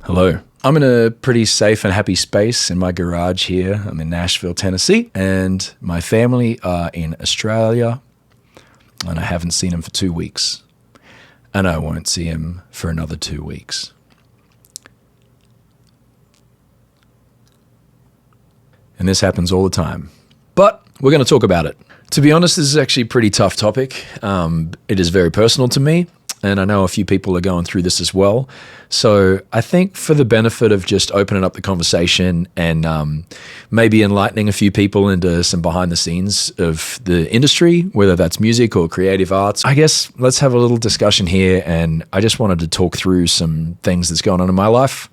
Hello. I'm in a pretty safe and happy space in my garage here. I'm in Nashville, Tennessee, and my family are in Australia, and I haven't seen them for 2 weeks, and I won't see them for another 2 weeks. And this happens all the time. But we're going to talk about it. To be honest, this is actually a pretty tough topic. It is very personal to me, and I know a few people are going through this as well. So I think for the benefit of just opening up the conversation and maybe enlightening a few people into some behind the scenes of the industry, whether that's music or creative arts, I guess let's have a little discussion here. And I just wanted to talk through some things that's going on in my life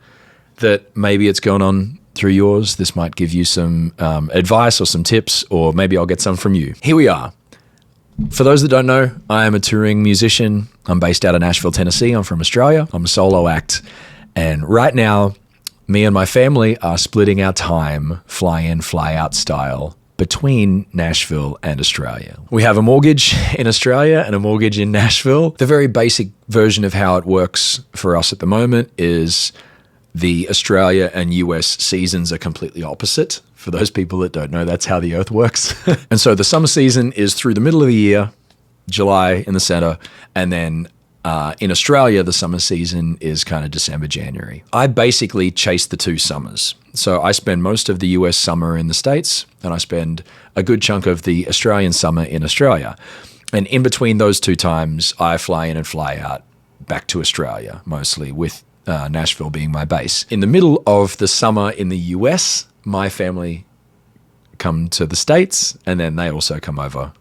that maybe it's going on through yours. This might give you some advice or some tips, or maybe I'll get some from you. Here we are. For those that don't know, I am a touring musician. I'm based out of Nashville, Tennessee. I'm from Australia. I'm a solo act. And right now, me and my family are splitting our time fly in, fly out style between Nashville and Australia. We have a mortgage in Australia and a mortgage in Nashville. The very basic version of how it works for us at the moment is the Australia and US seasons are completely opposite. For those people that don't know, that's how the Earth works. And so the summer season is through the middle of the year, July in the center, and then in Australia, the summer season is kind of December, January. I basically chase the two summers. So I spend most of the US summer in the States, and I spend a good chunk of the Australian summer in Australia. And in between those two times, I fly in and fly out back to Australia, mostly with Nashville being my base. In the middle of the summer in the US, my family come to the States, and then they also come over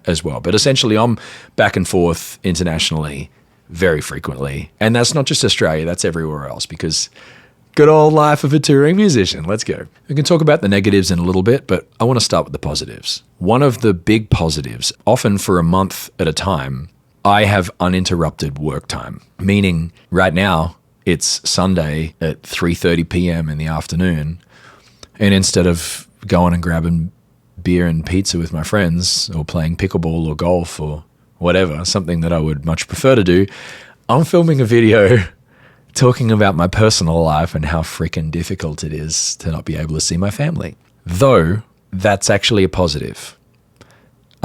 as well. But essentially, I'm back and forth internationally very frequently. And that's not just Australia, that's everywhere else, because good old life of a touring musician. Let's go. We can talk about the negatives in a little bit, but I want to start with the positives. One of the big positives, often for a month at a time, I have uninterrupted work time, meaning right now it's Sunday at 3:30 p.m. in the afternoon, and instead of going and grabbing beer and pizza with my friends or playing pickleball or golf or whatever, something that I would much prefer to do, I'm filming a video talking about my personal life and how freaking difficult it is to not be able to see my family. Though that's actually a positive.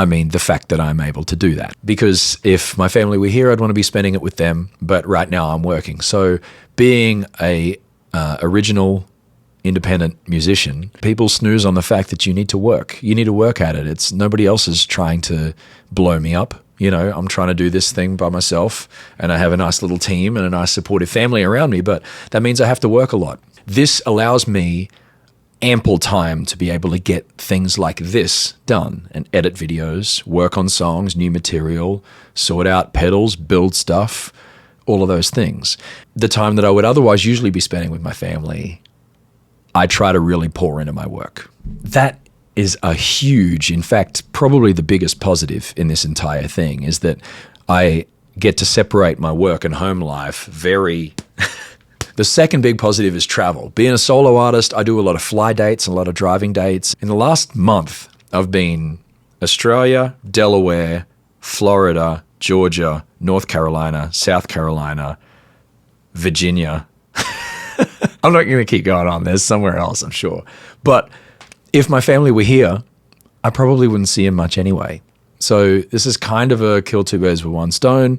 I mean, the fact that I'm able to do that. Because if my family were here, I'd want to be spending it with them. But right now I'm working. So being a original independent musician, people snooze on the fact that you need to work. You need to work at it. It's nobody else is trying to blow me up. You know, I'm trying to do this thing by myself, and I have a nice little team and a nice supportive family around me. But that means I have to work a lot. This allows me ample time to be able to get things like this done and edit videos, work on songs, new material, sort out pedals, build stuff, all of those things. The time that I would otherwise usually be spending with my family, I try to really pour into my work. That is a huge, in fact, probably the biggest positive in this entire thing is that I get to separate my work and home life very... The second big positive is travel. Being a solo artist, I do a lot of fly dates, a lot of driving dates. In the last month, I've been Australia, Delaware, Florida, Georgia, North Carolina, South Carolina, Virginia. I'm not going to keep going on. There's somewhere else, I'm sure. But if my family were here, I probably wouldn't see them much anyway. So this is kind of a kill two birds with one stone.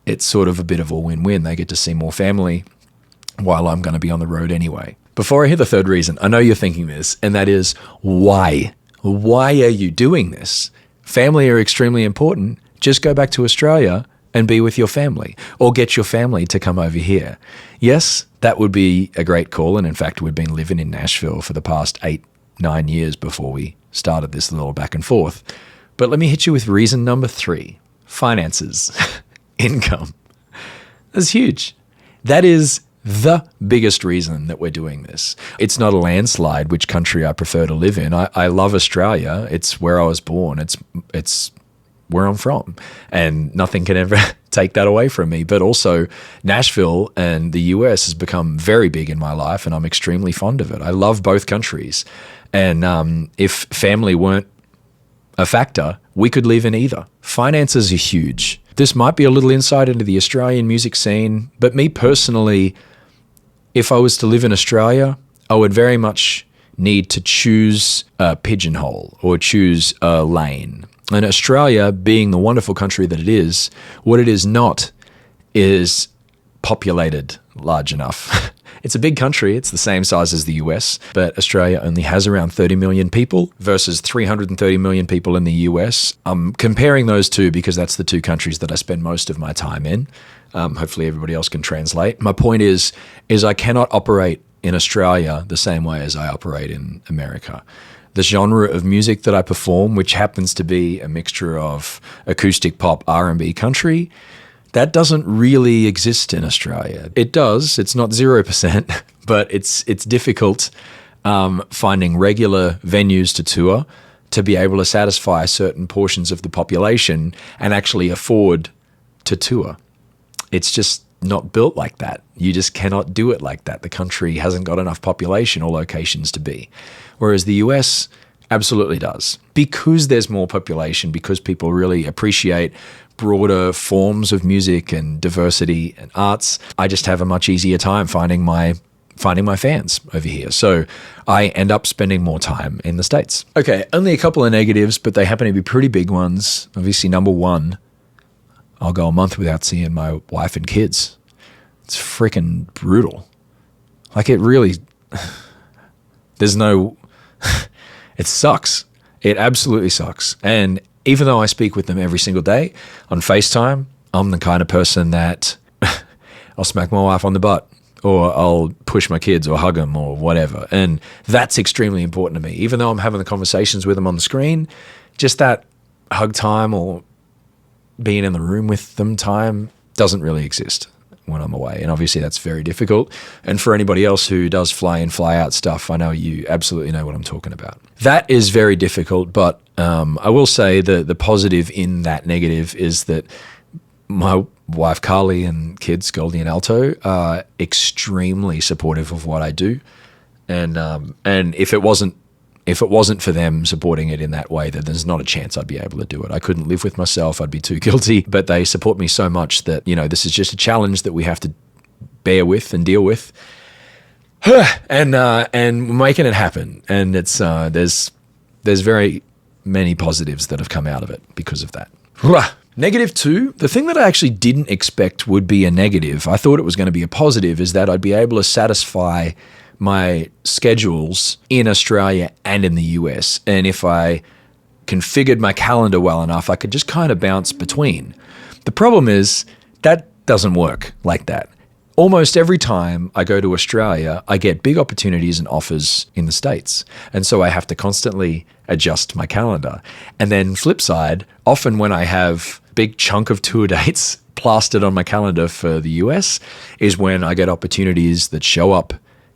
It's sort of a bit of a win-win. They get to see more family while I'm going to be on the road anyway. Before I hear the third reason, I know you're thinking this, and that is why? Why are you doing this? Family are extremely important. Just go back to Australia and be with your family, or get your family to come over here. Yes, that would be a great call, and in fact, we've been living in Nashville for the past 8-9 years before we started this little back and forth. But let me hit you with reason number 3, finances, income. That's huge. That is the biggest reason that we're doing this. It's not a landslide which country I prefer to live in. I love Australia. It's where I was born. It's where I'm from. And nothing can ever take that away from me. But also Nashville and the US has become very big in my life, and I'm extremely fond of it. I love both countries. And if family weren't a factor, we could live in either. Finances are huge. This might be a little insight into the Australian music scene, but me personally, if I was to live in Australia, I would very much need to choose a pigeonhole or choose a lane. And Australia, being the wonderful country that it is, what it is not is populated large enough. It's a big country. It's the same size as the US, but Australia only has around 30 million people versus 330 million people in the US. I'm comparing those two because that's the two countries that I spend most of my time in. Hopefully everybody else can translate. My point is I cannot operate in Australia the same way as I operate in America. The genre of music that I perform, which happens to be a mixture of acoustic pop, R&B, country, that doesn't really exist in Australia. It does. It's not 0%, but it's difficult finding regular venues to tour to be able to satisfy certain portions of the population and actually afford to tour. It's just not built like that. You just cannot do it like that. The country hasn't got enough population or locations to be. Whereas the US absolutely does. Because there's more population, because people really appreciate broader forms of music and diversity and arts, I just have a much easier time finding my fans over here. So I end up spending more time in the States. Okay, only a couple of negatives, but they happen to be pretty big ones. Obviously, number one, I'll go a month without seeing my wife and kids. It's freaking brutal. Like, it really, there's no, it sucks. It absolutely sucks. And even though I speak with them every single day on FaceTime, I'm the kind of person that I'll smack my wife on the butt, or I'll push my kids or hug them or whatever. And that's extremely important to me. Even though I'm having the conversations with them on the screen, just that hug time or being in the room with them time doesn't really exist when I'm away. And obviously that's very difficult. And for anybody else who does fly in, fly out stuff, I know you absolutely know what I'm talking about. That is very difficult, but I will say the positive in that negative is that my wife Carly and kids Goldie and Alto are extremely supportive of what I do. And if it wasn't for them supporting it in that way, then there's not a chance I'd be able to do it. I couldn't live with myself. I'd be too guilty. But they support me so much that, you know, this is just a challenge that we have to bear with and deal with. and we're making it happen. And it's there's very many positives that have come out of it because of that. Negative two, the thing that I actually didn't expect would be a negative, I thought it was going to be a positive, is that I'd be able to satisfy my schedules in Australia and in the US. And if I configured my calendar well enough, I could just kind of bounce between. The problem is that doesn't work like that. Almost every time I go to Australia, I get big opportunities and offers in the States. And so I have to constantly adjust my calendar. And then flip side, often when I have big chunk of tour dates plastered on my calendar for the US is when I get opportunities that show up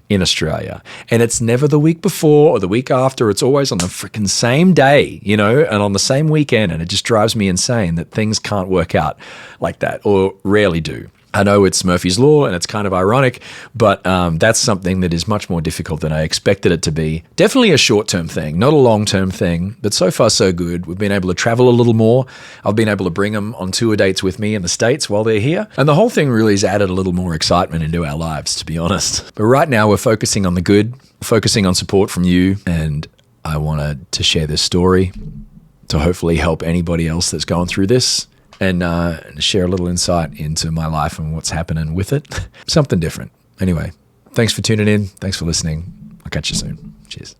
in Australia. And it's never the week before or the week after. It's always on the freaking same day, you know, and on the same weekend. And it just drives me insane that things can't work out like that, or rarely do. I know it's Murphy's Law and it's kind of ironic, but that's something that is much more difficult than I expected it to be. Definitely a short-term thing, not a long-term thing, but so far so good. We've been able to travel a little more. I've been able to bring them on tour dates with me in the States while they're here. And the whole thing really has added a little more excitement into our lives, to be honest. But right now we're focusing on the good, focusing on support from you. And I wanted to share this story to hopefully help anybody else that's going through this. And share a little insight into my life and what's happening with it. Something different. Anyway, thanks for tuning in. Thanks for listening. I'll catch you soon. Cheers.